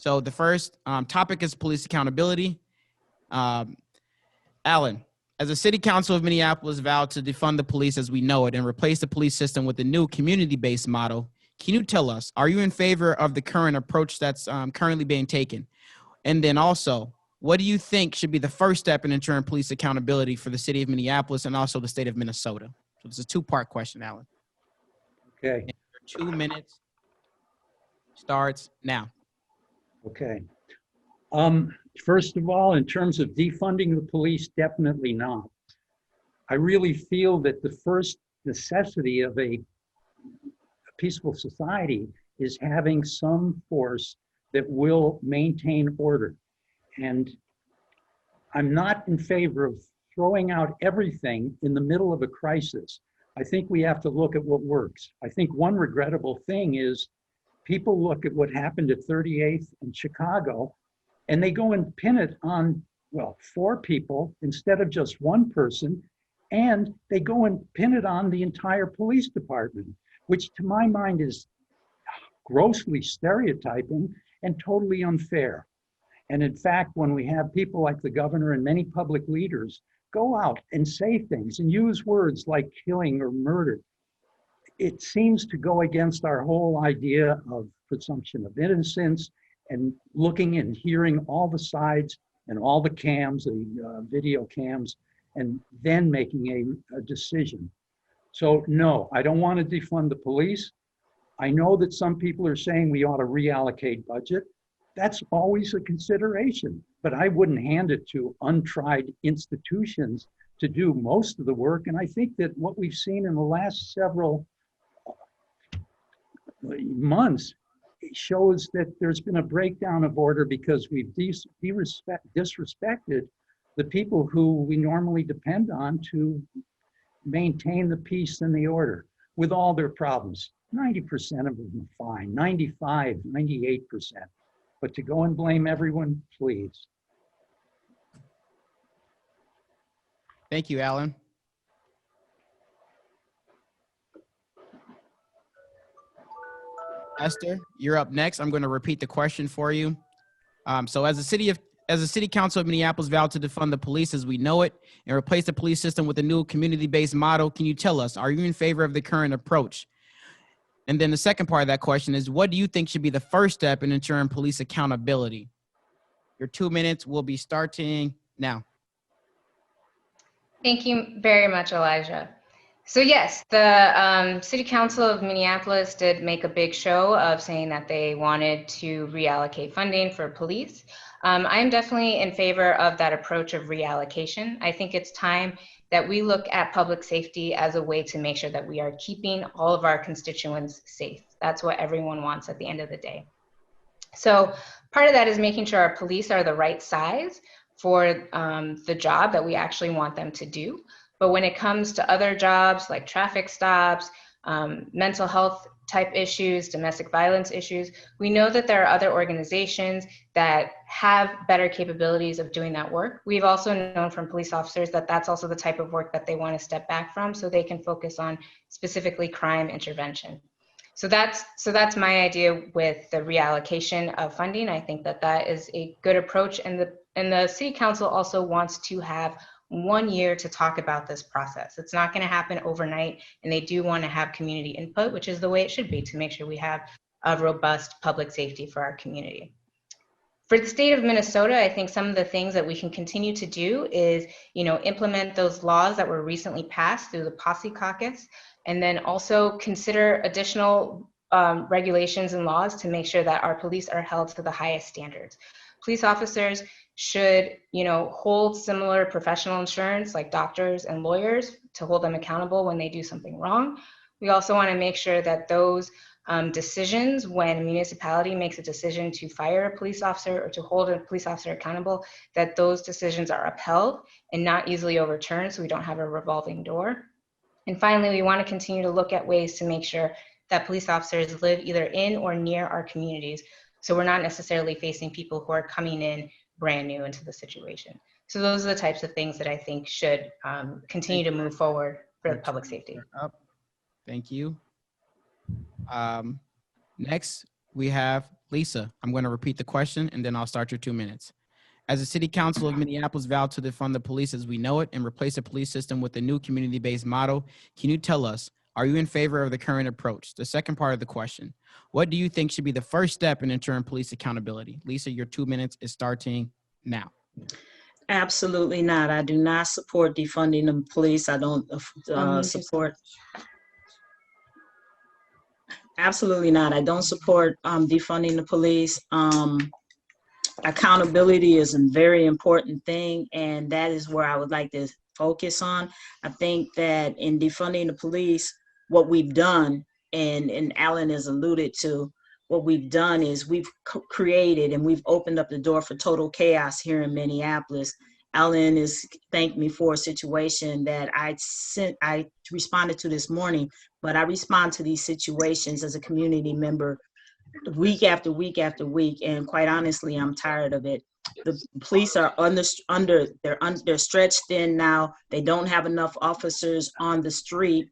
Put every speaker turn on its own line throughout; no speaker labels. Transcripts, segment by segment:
So the first topic is police accountability. Alan, as a city council of Minneapolis vowed to defund the police as we know it and replace the police system with a new community-based model, can you tell us, are you in favor of the current approach that's currently being taken? And then also, what do you think should be the first step in ensuring police accountability for the city of Minneapolis and also the state of Minnesota? So it's a two-part question, Alan.
Okay.
And your 2 minutes starts now.
Okay. First of all, in terms of defunding the police, definitely not. I really feel that the first necessity of a peaceful society is having some force that will maintain order. And I'm not in favor of throwing out everything in the middle of a crisis. I think we have to look at what works. I think one regrettable thing is people look at what happened at 38th in Chicago and they go and pin it on, well, 4 people instead of just 1 person. And they go and pin it on the entire police department, which to my mind is grossly stereotyping and totally unfair. And in fact, when we have people like the governor and many public leaders go out and say things and use words like killing or murder, it seems to go against our whole idea of presumption of innocence and looking and hearing all the sides and all the cams, the video cams, and then making a decision. So no, I don't want to defund the police. I know that some people are saying we ought to reallocate budget. That's always a consideration, but I wouldn't hand it to untried institutions to do most of the work. And I think that what we've seen in the last several months shows that there's been a breakdown of order because we've disrespected the people who we normally depend on to maintain the peace and the order with all their problems. 90% of them are fine, 95, 98%. But to go and blame everyone, please.
Thank you, Alan. Esther, you're up next. I'm going to repeat the question for you. So as a city council of Minneapolis vowed to defund the police as we know it and replace the police system with a new community-based model, can you tell us, are you in favor of the current approach? And then the second part of that question is, what do you think should be the first step in ensuring police accountability? Your 2 minutes will be starting now.
Thank you very much, Elijah. So yes, the City Council of Minneapolis did make a big show of saying that they wanted to reallocate funding for police. I'm definitely in favor of that approach of reallocation. I think it's time that we look at public safety as a way to make sure that we are keeping all of our constituents safe. That's what everyone wants at the end of the day. So part of that is making sure our police are the right size for the job that we actually want them to do. But when it comes to other jobs like traffic stops, mental health type issues, domestic violence issues, we know that there are other organizations that have better capabilities of doing that work. We've also known from police officers that that's also the type of work that they want to step back from so they can focus on specifically crime intervention. So that's my idea with the reallocation of funding. I think that that is a good approach, and the City Council also wants to have 1 year to talk about this process. It's not going to happen overnight, and they do want to have community input, which is the way it should be to make sure we have a robust public safety for our community. For the state of Minnesota, I think some of the things that we can continue to do is, implement those laws that were recently passed through the Posse Caucus, and then also consider additional regulations and laws to make sure that our police are held to the highest standards. Police officers should, hold similar professional insurance like doctors and lawyers to hold them accountable when they do something wrong. We also want to make sure that those decisions, when a municipality makes a decision to fire a police officer or to hold a police officer accountable, that those decisions are upheld and not easily overturned so we don't have a revolving door. And finally, we want to continue to look at ways to make sure that police officers live either in or near our communities, so we're not necessarily facing people who are coming in brand new into the situation. So those are the types of things that I think should continue to move forward for public safety.
Thank you. Next, we have Lisa. I'm going to repeat the question and then I'll start your 2 minutes. As the City Council of Minneapolis vowed to defund the police as we know it and replace the police system with a new community-based model, can you tell us, are you in favor of the current approach? The second part of the question, what do you think should be the first step in ensuring police accountability? Lisa, your 2 minutes is starting now.
Absolutely not. I do not support defunding the police. I don't support. Absolutely not. I don't support defunding the police. Accountability is a very important thing, and that is where I would like to focus on. I think that in defunding the police, what we've done, and Alan has alluded to, what we've done is we've created and we've opened up the door for total chaos here in Minneapolis. Alan has thanked me for a situation that I responded to this morning, but I respond to these situations as a community member week after week after week, and quite honestly, I'm tired of it. The police are they're stretched thin now. They don't have enough officers on the street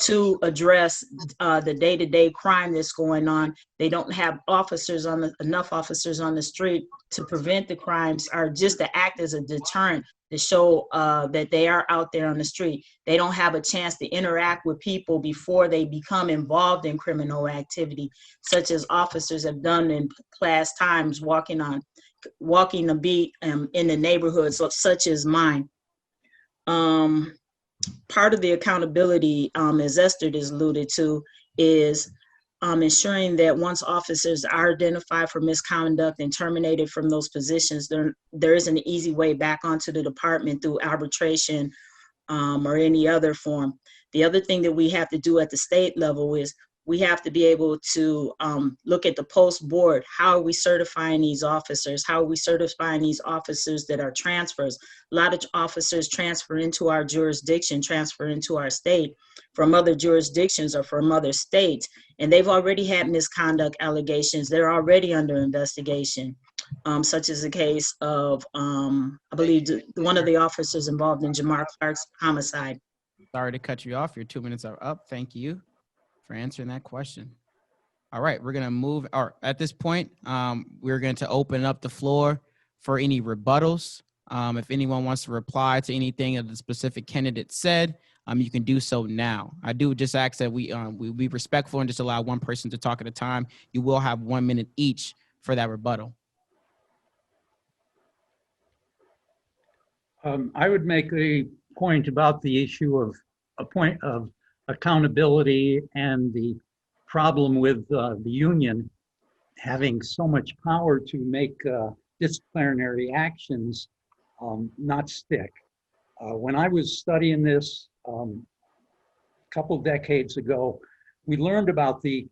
to address the day-to-day crime that's going on. They don't have enough officers on the street to prevent the crimes, or just to act as a deterrent to show that they are out there on the street. They don't have a chance to interact with people before they become involved in criminal activity, such as officers have done in past times, walking the beat in the neighborhoods such as mine. Part of the accountability, as Esther has alluded to, is ensuring that once officers are identified for misconduct and terminated from those positions, there is an easy way back onto the department through arbitration or any other form. The other thing that we have to do at the state level is we have to be able to look at the post board. How are we certifying these officers? How are we certifying these officers that are transfers? A lot of officers transfer into our jurisdiction, transfer into our state from other jurisdictions or from other states, and they've already had misconduct allegations. They're already under investigation, such as the case of, I believe, one of the officers involved in Jamar Clark's homicide.
Sorry to cut you off. Your 2 minutes are up. Thank you for answering that question. All right, we're gonna move, or at this point, we're going to open up the floor for any rebuttals. If anyone wants to reply to anything that the specific candidate said, you can do so now. I do just ask that we be respectful and just allow one person to talk at a time. You will have 1 minute each for that rebuttal.
I would make a point about the issue of accountability and the problem with the union having so much power to make disciplinary actions not stick. When I was studying this a couple decades ago, we learned about the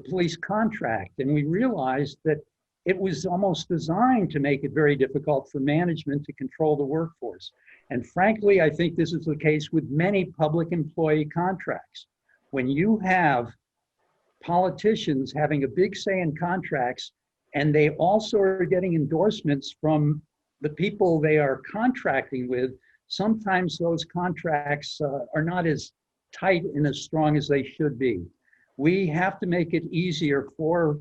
police contract, and we realized that it was almost designed to make it very difficult for management to control the workforce. And frankly, I think this is the case with many public employee contracts. When you have politicians having a big say in contracts, and they also are getting endorsements from the people they are contracting with, sometimes those contracts are not as tight and as strong as they should be. We have to make it easier for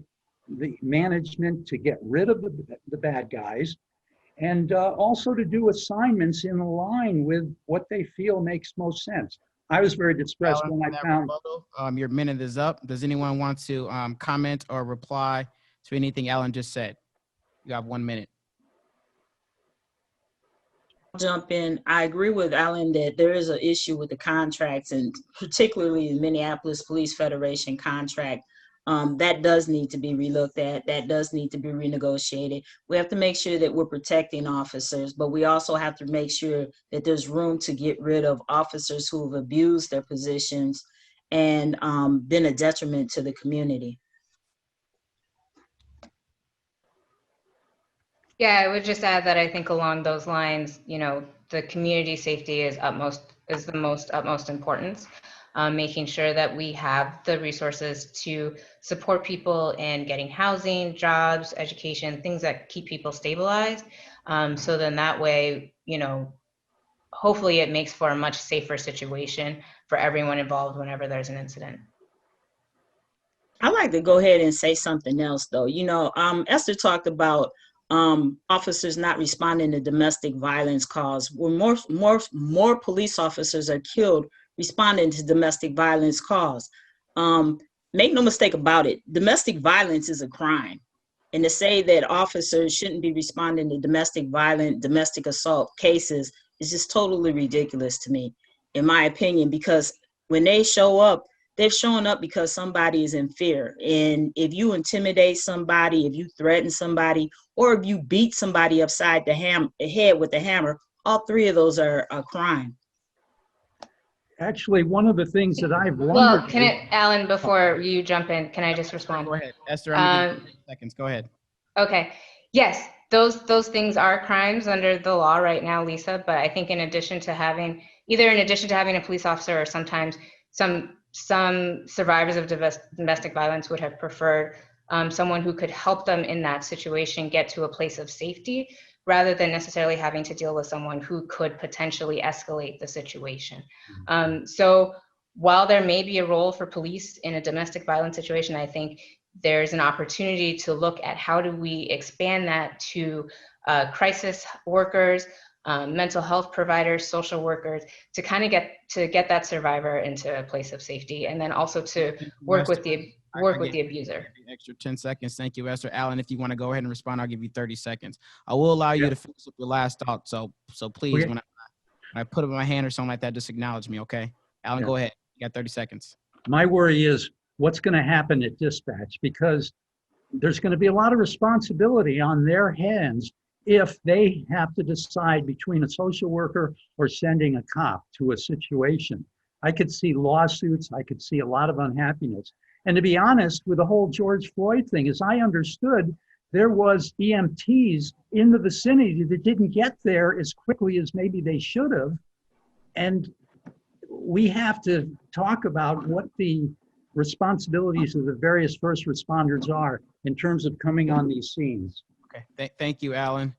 the management to get rid of the bad guys, and also to do assignments in line with what they feel makes most sense. I was very distressed when I found.
Your minute is up. Does anyone want to comment or reply to anything Alan just said? You have 1 minute.
Jump in. I agree with Alan that there is an issue with the contracts, and particularly the Minneapolis Police Federation contract. That does need to be relooked at. That does need to be renegotiated. We have to make sure that we're protecting officers, but we also have to make sure that there's room to get rid of officers who have abused their positions and been a detriment to the community.
Yeah, I would just add that I think along those lines, you know, the community safety is the utmost importance. Making sure that we have the resources to support people in getting housing, jobs, education, things that keep people stabilized. So then that way, you know, hopefully it makes for a much safer situation for everyone involved whenever there's an incident.
I'd like to go ahead and say something else, though. Esther talked about officers not responding to domestic violence calls. When more police officers are killed responding to domestic violence calls. Make no mistake about it, domestic violence is a crime. And to say that officers shouldn't be responding to domestic assault cases is just totally ridiculous to me, in my opinion, because when they show up, they're showing up because somebody is in fear. And if you intimidate somebody, if you threaten somebody, or if you beat somebody upside the head with a hammer, all three of those are a crime.
Actually, one of the things that I've
Well,
wondered.
Alan, before you jump in, can I just respond?
Go ahead, Esther. I'm gonna give you seconds. Go ahead.
Okay. Yes, those things are crimes under the law right now, Lisa. But I think in addition to having a police officer, or sometimes some survivors of domestic violence would have preferred someone who could help them in that situation get to a place of safety, rather than necessarily having to deal with someone who could potentially escalate the situation. So while there may be a role for police in a domestic violence situation, I think there's an opportunity to look at how do we expand that to crisis workers, mental health providers, social workers, to kind of get that survivor into a place of safety, and then also to work with the abuser.
Extra 10 seconds. Thank you, Esther. Alan, if you want to go ahead and respond, I'll give you 30 seconds. I will allow you to finish up your last thought. So please, when I put up my hand or something like that, just acknowledge me, okay? Alan, go ahead. You got 30 seconds.
My worry is what's going to happen at dispatch, because there's going to be a lot of responsibility on their hands if they have to decide between a social worker or sending a cop to a situation. I could see lawsuits. I could see a lot of unhappiness. And to be honest, with the whole George Floyd thing, as I understood, there was EMTs in the vicinity that didn't get there as quickly as maybe they should have. And we have to talk about what the responsibilities of the various first responders are in terms of coming on these scenes.
Okay. Thank you, Alan.